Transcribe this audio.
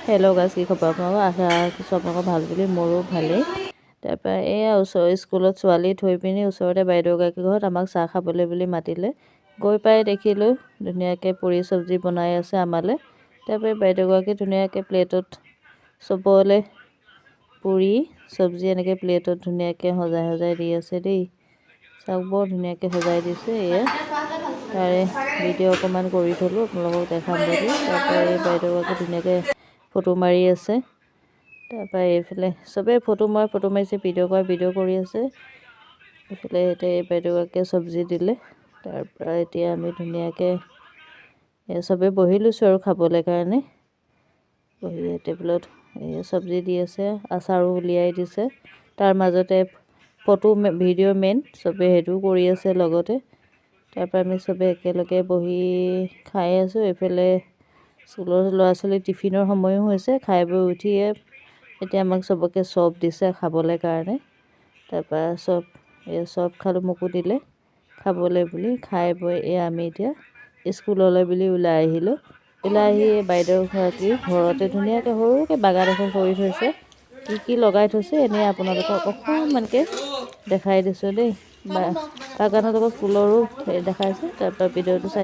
Hello' গাইছ, কি খবৰ আপোনালোকৰ? আশা ৰাখিছোঁ আপোনালোকৰ ভাল বুলি। মোৰো ভালেই। তাৰপৰা এয়া ওচৰৰ স্কুলত ছোৱালী থৈ পিনি ওচৰতে বাইদেউগৰাকীৰ ঘৰত আমাক চাহ খাবলৈ বুলি মাতিলে। গৈ পাই দেখিলোঁ ধুনীয়াকৈ পুৰি চব্জি বনাই আছে আমালৈ। তাৰপৰা বাইদেউগৰাকী ধুনীয়াকৈ প্লেটত চবলৈ পুৰি চব্জি এনেকৈ প্লেটত ধুনীয়াকৈ সজাই সজাই দি আছে দেই। চাওক বৰ ধুনীয়াকৈ সজাই দিছে। এয়া তাৰে ভিডিঅ' অকণমান কৰি থ'লোঁ আপোনালোকক দেখাম বুলি। তাৰপৰা এই বাইদেউগৰাকী ধুনীয়াকৈ ফটো মাৰি আছে। তাৰপৰা এইফালে চবেই ফটো মাৰিছে, ভিডিঅ' কৰি আছে। এইফালে এতিয়া এই বাইদেউগৰাকীয়ে চব্জি দিলে। তাৰপৰা এতিয়া আমি ধুনীয়াকৈ চবেই বহি লৈছোঁ আৰু খাবলৈ কাৰণে। বহি টেবুলত চব্জি দি আছে, আচাৰো উলিয়াই দিছে। তাৰ মাজতে ভিডিঅ' মেইন চবেই সেইটোও কৰি আছে লগতে। তাৰপৰা আমি চবেই একেলগে বহি খাই আছোঁ। এইফালে স্কুলৰ ল'ৰা ছোৱালী টিফিনৰ সময়ো হৈছে। খাই বৈ উঠিয়ে এতিয়া আমাক চবকে চপ দিছে খাবলৈ কাৰণে। তাৰপৰা চপ খালোঁ, মোকো দিলে খাবলৈ বুলি। খাই বৈ আমি এতিয়া স্কুললৈ বুলি ওলাই আহিলোঁ। ওলাই আহি বাইদেউগৰাকীৰ ঘৰতে ধুনীয়াকৈ সৰুকৈ বাগান এখন কৰি থৈছে। কি লগাই থৈছে এনেই আপোনালোকক অকণমানকৈ দেখাই দিছোঁ দেই। বাগানৰ লগত ফুলৰো দেখাইছে। তাৰপৰা ভিডিঅ'টো চাই